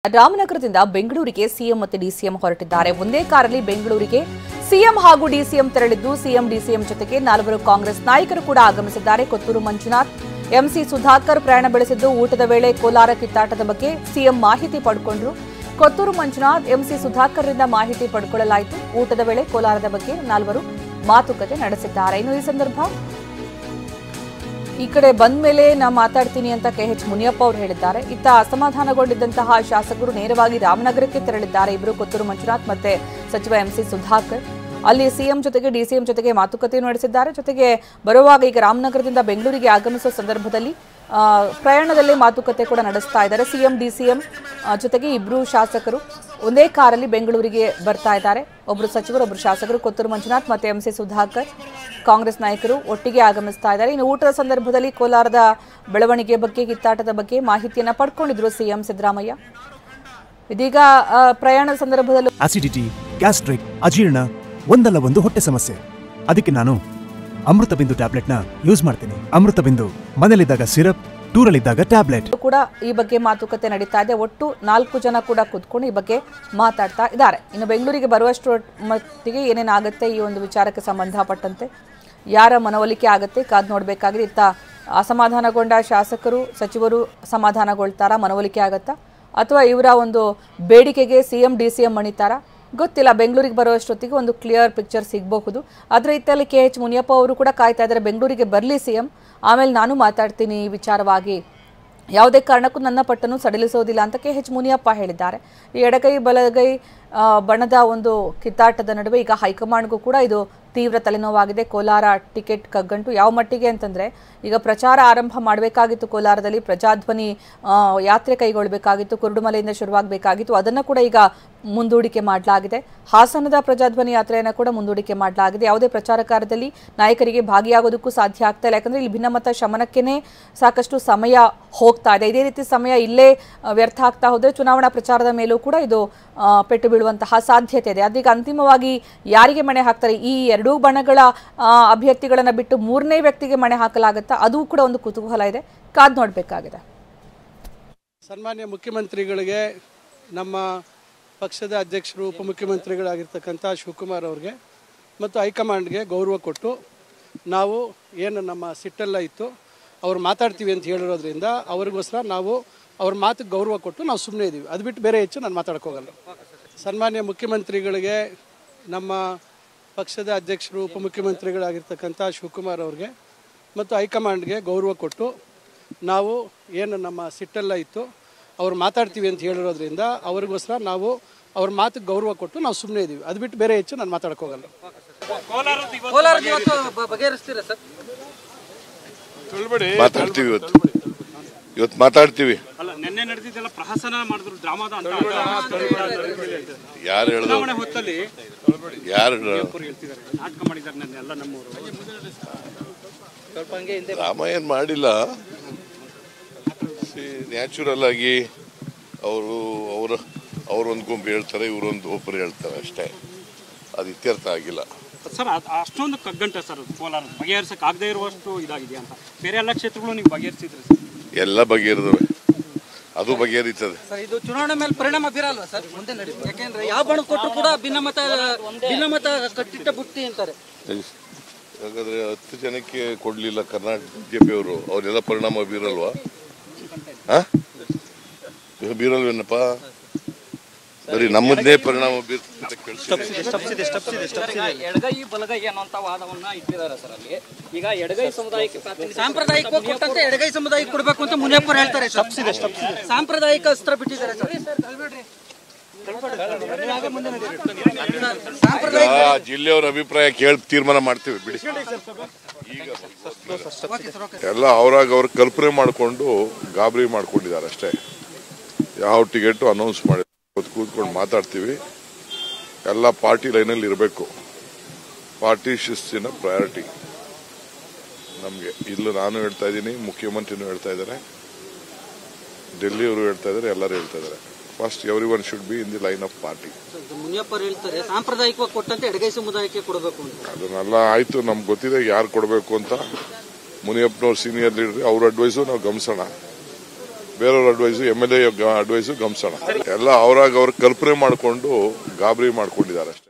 ರಾಮನಗರದಿಂದ ಬೆಂಗಳೂರಿಗೆ ಸಿಎಂ ಮತ್ತು ಡಿಸಿಎಂ ಹೊರಟಿದ್ದಾರೆ. ಒಂದೇ ಕಾರಲ್ಲಿ ಬೆಂಗಳೂರಿಗೆ ಸಿಎಂ ಹಾಗೂ ಡಿಸಿಎಂ ತೆರಳಿದ್ದು ಸಿಎಂ ಡಿಸಿಎಂ ಜೊತೆಗೆ 4 ಕಾಂಗ್ರೆಸ್ ನಾಯಕರು ಕೂಡ ಆಗಮಿಸಿದ್ದಾರೆ. ಕೊತ್ತೂರು ಮಂಜುನಾಥ್, ಎಂಸಿ ಸುಧಾಕರ್ ಪ್ರಯಾಣ ಬೆಳೆಸಿದ್ದು ಊಟದ ವೇಳೆ ಕೋಲಾರ ಕಿತ್ತಾಟದ ಬಗ್ಗೆ ಸಿಎಂ ಮಾಹಿತಿ ಪಡೆದುಕೊಂಡರು. ಕೊತ್ತೂರು ಮಂಜುನಾಥ್, ಎಂಸಿ ಸುಧಾಕರ್ರಿಂದ ಮಾಹಿತಿ ಪಡೆದುಕೊಳ್ಳಲಾಯಿತು. ಊಟದ ವೇಳೆ ಕೋಲಾರದ ಬಗ್ಗೆ 4 ಮಾತುಕತೆ ನಡೆಸಿದ್ದಾರೆ. ಇನ್ನು ಈ ಸಂದರ್ಭ ಈ ಕಡೆ ಬಂದ ಮೇಲೆ ನಾ ಮಾತಾಡ್ತೀನಿ ಅಂತ ಕೆಎಚ್ ಮುನಿಯಪ್ಪ ಅವರು ಹೇಳಿದ್ದಾರೆ. ಇತ್ತ ಅಸಮಾಧಾನಗೊಂಡಿದ್ದಂತಹ ಶಾಸಕರು ನೇರವಾಗಿ ರಾಮನಗರಕ್ಕೆ ತೆರಳಿದ್ದಾರೆ. ಇಬ್ಬರು ಕೊತ್ತೂರು ಮಂಜುನಾಥ್ ಮತ್ತೆ ಸಚಿವ ಎಂಸಿ ಸುಧಾಕರ್ ಅಲ್ಲಿ ಸಿಎಂ ಜೊತೆಗೆ ಡಿಸಿಎಂ ಜೊತೆಗೆ ಮಾತುಕತೆ ನಡೆಸಿದ್ದಾರೆ. ಜೊತೆಗೆ ಬರುವಾಗ ಈಗ ರಾಮನಗರದಿಂದ ಬೆಂಗಳೂರಿಗೆ ಆಗಮಿಸುವ ಸಂದರ್ಭದಲ್ಲಿ ಪ್ರಯಾಣದಲ್ಲಿ ಮಾತುಕತೆ ಕೂಡ ನಡೆಸ್ತಾ ಇದ್ದಾರೆ. ಸಿಎಂ ಡಿಸಿಎಂ ಜೊತೆಗೆ ಇಬ್ಬರು ಶಾಸಕರು ಒಂದೇ ಕಾರಲ್ಲಿ ಬೆಂಗಳೂರಿಗೆ ಬರ್ತಾ ಇದ್ದಾರೆ. ಒಬ್ಬರು ಸಚಿವರು, ಒಬ್ಬರು ಶಾಸಕರು, ಕೊತ್ತೂರು ಮಂಜುನಾಥ್ ಮತ್ತೆ ಎಂಸಿ ಸುಧಾಕರ್ ಕಾಂಗ್ರೆಸ್ ನಾಯಕರು ಒಟ್ಟಿಗೆ ಆಗಮಿಸ್ತಾ ಇದ್ದಾರೆ. ಇನ್ನು ಊಟದ ಸಂದರ್ಭದಲ್ಲಿ ಕೋಲಾರದ ಬೆಳವಣಿಗೆ ಬಗ್ಗೆ, ಕಿತ್ತಾಟದ ಬಗ್ಗೆ ಮಾಹಿತಿಯನ್ನ ಪಡ್ಕೊಂಡಿದ್ರು ಸಿಎಂ ಸಿದ್ದರಾಮಯ್ಯ. ಇದೀಗ ಪ್ರಯಾಣದ ಸಂದರ್ಭದಲ್ಲೂ ಆಸಿಡಿಟಿ, ಗ್ಯಾಸ್ಟ್ರಿಕ್, ಅಜೀರ್ಣ ಒಂದಲ್ಲ ಒಂದು ಹೊಟ್ಟೆ ಸಮಸ್ಯೆ. ಅದಕ್ಕೆ ನಾನು ಅಮೃತ ಬಿಂದು ಟ್ಯಾಬ್ಲೆಟ್ ನ ಯೂಸ್ ಮಾಡ್ತೀನಿ. ಅಮೃತ ಬಿಂದು ಮನೆಯಲ್ಲಿದ್ದಾಗ ಸಿರಪ್, ಟೂರಲ್ಲಿದ್ದಾಗ ಟ್ಯಾಬ್ಲೆಟ್ ಕೂಡ ಈ ಬಗ್ಗೆ ಮಾತುಕತೆ ನಡೀತಾ ಇದೆ. ಒಟ್ಟು 4 ಜನ ಕೂಡ ಕೂತ್ಕೊಂಡು ಈ ಬಗ್ಗೆ ಮಾತಾಡ್ತಾ ಇದ್ದಾರೆ. ಇನ್ನು ಬೆಂಗಳೂರಿಗೆ ಬರುವಷ್ಟು ಮಟ್ಟಿಗೆ ಏನೇನಾಗುತ್ತೆ ಈ ಒಂದು ವಿಚಾರಕ್ಕೆ ಸಂಬಂಧಪಟ್ಟಂತೆ ಯಾರ ಮನವೊಲಿಕೆ ಆಗುತ್ತೆ ಕಾದ್ ನೋಡ್ಬೇಕಾಗಿದೆ. ಇತ್ತ ಅಸಮಾಧಾನಗೊಂಡ ಶಾಸಕರು, ಸಚಿವರು ಸಮಾಧಾನಗೊಳ್ತಾರಾ, ಮನವೊಲಿಕೆ ಆಗತ್ತಾ, ಅಥವಾ ಇವರ ಒಂದು ಬೇಡಿಕೆಗೆ ಸಿಎಂ ಡಿಸಿಎಂ ಮಣಿತಾರಾ ಗೊತ್ತಿಲ್ಲ. ಬೆಂಗಳೂರಿಗೆ ಬರುವಷ್ಟೊತ್ತಿಗೆ ಒಂದು ಕ್ಲಿಯರ್ ಪಿಕ್ಚರ್ ಸಿಗಬಹುದು. ಆದರೆ ಇತ್ತಲ್ಲಿ ಕೆಎಚ್ ಮುನಿಯಪ್ಪ ಅವರು ಕೂಡ ಕಾಯ್ತಾ ಇದ್ದಾರೆ. ಬೆಂಗಳೂರಿಗೆ ಬರಲಿ ಸಿಎಂ, ಆಮೇಲೆ ನಾನು ಮಾತಾಡ್ತೀನಿ ಈ ವಿಚಾರವಾಗಿ, ಯಾವುದೇ ಕಾರಣಕ್ಕೂ ನನ್ನ ಪಟ್ಟನ್ನು ಸಡಿಲಿಸೋದಿಲ್ಲ ಅಂತ ಕೆಎಚ್ ಮುನಿಯಪ್ಪ ಹೇಳಿದ್ದಾರೆ. ಈ ಎಡಗೈ ಬಲಗೈ ಬಣದ ಒಂದು ಕಿತ್ತಾಟದ ನಡುವೆ ಈಗ ಹೈಕಮಾಂಡ್ಗೂ ಕೂಡ ಇದು ತೀವ್ರ ತಲೆನೋವಾಗಿದೆ. ಕೋಲಾರ ಟಿಕೆಟ್ ಕಗ್ಗಂಟು ಯಾವ ಮಟ್ಟಿಗೆ ಅಂತಂದರೆ, ಈಗ ಪ್ರಚಾರ ಆರಂಭ ಮಾಡಬೇಕಾಗಿತ್ತು. ಕೋಲಾರದಲ್ಲಿ ಪ್ರಜಾಧ್ವನಿ ಯಾತ್ರೆ ಕೈಗೊಳ್ಳಬೇಕಾಗಿತ್ತು, ಕುರುಡುಮಲೆಯಿಂದ ಶುರುವಾಗಬೇಕಾಗಿತ್ತು. ಅದನ್ನು ಕೂಡ ಈಗ ಮುಂದೂಡಿಕೆ ಮಾಡಲಾಗಿದೆ. ಹಾಸನದ ಪ್ರಜಾಧ್ವನಿ ಯಾತ್ರೆಯನ್ನು ಕೂಡ ಮುಂದೂಡಿಕೆ ಮಾಡಲಾಗಿದೆ. ಯಾವುದೇ ಪ್ರಚಾರ ಕಾರ್ಯದಲ್ಲಿ ನಾಯಕರಿಗೆ ಭಾಗಿಯಾಗೋದಕ್ಕೂ ಸಾಧ್ಯ ಆಗ್ತಾ ಇಲ್ಲ. ಯಾಕಂದರೆ ಇಲ್ಲಿ ಭಿನ್ನಮತ ಶಮನಕ್ಕೇ ಸಾಕಷ್ಟು ಸಮಯ ಹೋಗ್ತಾ ಇದೆ. ಇದೇ ರೀತಿ ಸಮಯ ಇಲ್ಲೇ ವ್ಯರ್ಥ ಆಗ್ತಾ ಹೋದರೆ ಚುನಾವಣಾ ಪ್ರಚಾರದ ಮೇಲೂ ಕೂಡ ಇದು ಪೆಟ್ಟು ಬೀಳುವಂತಹ ಸಾಧ್ಯತೆ ಇದೆ. ಅದೀಗ ಅಂತಿಮವಾಗಿ ಯಾರಿಗೆ ಮಣೆ ಹಾಕ್ತಾರೆ? ಈ 2 ಬಣಗಳ ಅಭ್ಯರ್ಥಿಗಳನ್ನು ಬಿಟ್ಟು 3ನೇ ವ್ಯಕ್ತಿಗೆ ಮಣೆ ಹಾಕಲಾಗುತ್ತಾ? ಅದು ಕೂಡ ಒಂದು ಕುತೂಹಲ ಇದೆ, ಕಾದ್ ನೋಡಬೇಕಾಗಿದೆ. ಸನ್ಮಾನ್ಯ ಮುಖ್ಯಮಂತ್ರಿಗಳಿಗೆ, ನಮ್ಮ ಪಕ್ಷದ ಅಧ್ಯಕ್ಷರು, ಉಪಮುಖ್ಯಮಂತ್ರಿಗಳಾಗಿರ್ತಕ್ಕಂಥ ಶಿವಕುಮಾರ್ ಅವ್ರಿಗೆ ಮತ್ತು ಹೈಕಮಾಂಡ್ಗೆ ಗೌರವ ಕೊಟ್ಟು ನಾವು ಏನು ನಮ್ಮ ಸಿಟ್ಟೆಲ್ಲ ಇತ್ತು ಅವ್ರು ಮಾತಾಡ್ತೀವಿ ಅಂತ ಹೇಳಿರೋದ್ರಿಂದ ಅವ್ರಿಗೋಸ್ಕರ ನಾವು ಅವ್ರ ಮಾತಿಗೆ ಗೌರವ ಕೊಟ್ಟು ನಾವು ಸುಮ್ಮನೆ ಇದ್ದೀವಿ. ಅದು ಬಿಟ್ಟು ಬೇರೆ ಹೆಚ್ಚು ನಾನು ಮಾತಾಡ್ಕೋಗಲ್ಲ. ಸನ್ಮಾನ್ಯ ಮುಖ್ಯಮಂತ್ರಿಗಳಿಗೆ, ನಮ್ಮ ಪಕ್ಷದ ಅಧ್ಯಕ್ಷರು, ಉಪಮುಖ್ಯಮಂತ್ರಿಗಳಾಗಿರ್ತಕ್ಕಂಥ ಶಿವಕುಮಾರ್ ಅವ್ರಿಗೆ ಮತ್ತು ಹೈಕಮಾಂಡ್ಗೆ ಗೌರವ ಕೊಟ್ಟು ನಾವು ಏನು ನಮ್ಮ ಸಿಟ್ಟೆಲ್ಲ ಇತ್ತು ಅವ್ರು ಮಾತಾಡ್ತೀವಿ ಅಂತ ಹೇಳಿರೋದ್ರಿಂದ ಅವ್ರಿಗೋಸ್ಕರ ನಾವು ಅವ್ರ ಮಾತಿಗೆ ಗೌರವ ಕೊಟ್ಟು ನಾವು ಸುಮ್ಮನೆ ಇದ್ದೀವಿ. ಅದು ಬಿಟ್ಟು ಬೇರೆ ಹೆಚ್ಚು ನಾನು ಮಾತಾಡ್ಕೋಗಲ್ಲ. ಮಾತಾಡ್ತೀವಿ, ಇವತ್ತು ಮಾತಾಡ್ತೀವಿ. ಯಾರು ಹೇಳಿದ್ರು? ರಾಮ ಏನ್ ಮಾಡಿಲ್ಲ. ನ್ಯಾಚುರಲ್ ಆಗಿ ಅವ್ರೊಂದು ಗುಂಪು ಹೇಳ್ತಾರೆ, ಇವರೊಂದು ಒಬ್ಬರು ಹೇಳ್ತಾರೆ ಅಷ್ಟೇ. ಅದು ಇತ್ಯರ್ಥ ಆಗಿಲ್ಲ ಸರ್. ಅಷ್ಟೊಂದು ಕಗ್ಗಂಟ ಸರ್ ಕೋಲಾರ ಬಗೆಹರಿಸಕ್ಕೆ ಆಗದೆ ಇರುವಷ್ಟು ಇದಾಗಿದೆ ಅಂತ. ಬೇರೆ ಎಲ್ಲ ಕ್ಷೇತ್ರಗಳು ನೀವು ಬಗೆಹರಿಸಿದ್ರಿ ಸರ್? ಎಲ್ಲ ಬಗೆಹರಿದವೆ, ಅದು ಬಗೆಹರಿತದೆ. ಇದು ಚುನಾವಣೆ ಮೇಲೆ ಪರಿಣಾಮ ಬೀರಲ್ವಾ ಸರ್ ಮುಂದೆ ನಡೀತದೆ? ಯಾಕೆಂದ್ರೆ ಯಾವ ಬಣ ಕೊಟ್ಟರು ಕೂಡ ಭಿನ್ನಮತ ಕಟ್ಟಿಟ್ಟ ಬುಟ್ಟಿ ಅಂತಾರೆ. ಹಾಗಾದ್ರೆ 10 ಜನಕ್ಕೆ ಕೊಡ್ಲಿಲ್ಲ ಕರ್ನಾಟಕ ಬಿಜೆಪಿ ಅವರು, ಅವರೆಲ್ಲ ಪರಿಣಾಮ ಬೀರಲ್ವಾ? ಬೀರಲ್ವೇನಪ್ಪ? ಬರೀ ನಮ್ಮದೇ ಪರಿಣಾಮ ಬೀರ್ತದೆ. ಎಡಗೈ ಬಲಗೈ ಅನ್ನುವಂತ ವಾದವನ್ನ ಇಟ್ಟಿದ್ದಾರೆ ಸರ್. ಅಲ್ಲಿ ಈಗ ಎಡಗೈ ಸಮುದಾಯಕ್ಕೆ ಸಾಂಪ್ರದಾಯಿಕವಾಗಿ ಕೊಟ್ಟಂತೆ ಎಡಗೈ ಸಮುದಾಯಕ್ಕೆ ಕೊಡಬೇಕು ಅಂತ ಮುನಿಯಪ್ಪ ಹೇಳ್ತಾರೆ. ಸಾಂಪ್ರದಾಯಿಕ ಅಸ್ತ್ರ ಬಿಟ್ಟಿದ್ದಾರೆ ಸರ್. ಜಿಲ್ಲೆಯವರ ಅಭಿಪ್ರಾಯ ಕೇಳಿ ತೀರ್ಮಾನ ಮಾಡ್ತೀವಿ ಬಿಡಿ. ಈಗ ಎಲ್ಲ ಅವ್ರ ಕಲ್ಪನೆ ಮಾಡಿಕೊಂಡು ಗಾಬರಿ ಮಾಡ್ಕೊಂಡಿದ್ದಾರೆ ಅಷ್ಟೇ. ಯಾವ ಟಿಕೆಟ್ ಅನೌನ್ಸ್ ಮಾಡಿ ಕೂತ್ಕೊಂಡು ಮಾತಾಡ್ತೀವಿ. ಎಲ್ಲ ಪಾರ್ಟಿ ಲೈನಲ್ಲಿ ಇರಬೇಕು. ಪಾರ್ಟಿ ಶಿಸ್ತಿನ ಪ್ರಯಾರಿಟಿ ನಮಗೆ. ಇಲ್ಲಿ ನಾನು ಹೇಳ್ತಾ ಇದ್ದೀನಿ, ಮುಖ್ಯಮಂತ್ರಿನೂ ಹೇಳ್ತಾ ಇದ್ದಾರೆ, ಡೆಲ್ಲಿಯವರು ಹೇಳ್ತಾ ಇದ್ದಾರೆ, ಎಲ್ಲರೂ ಹೇಳ್ತಾ ಇದ್ದಾರೆ. First everyone should be in the line of party. Muniyappa ಹೇಳ್ತಾರೆ ಸಾಂಪ್ರದಾಯಿಕವಾಗಿ ಕೊಟ್ಟಂತೆ ಎಡಗೈ ಸಮುದಾಯಕ್ಕೆ ಕೊಡಬೇಕು ಅಂತ. ಅದನ್ನೆಲ್ಲ ಆಯ್ತು, ನಮ್ಗೆ ಗೊತ್ತಿದೆ ಯಾರು ಕೊಡಬೇಕು ಅಂತ. ಮುನಿಯಪ್ಪನವ್ರು ಸೀನಿಯರ್ ಲೀಡರ್, ಅವ್ರ ಅಡ್ವೈಸು ನಾವು ಗಮನಿಸೋಣ. ಬೇರೆಯವ್ರ ಅಡ್ವೈಸು MLA ಅಡ್ವೈಸು ಗಮನಿಸೋಣ. ಎಲ್ಲ ಅವ್ರಾಗ ಅವ್ರ ಕಲ್ಪನೆ ಮಾಡಿಕೊಂಡು ಗಾಬರಿ ಮಾಡ್ಕೊಂಡಿದ್ದಾರೆ ಅಷ್ಟೇ.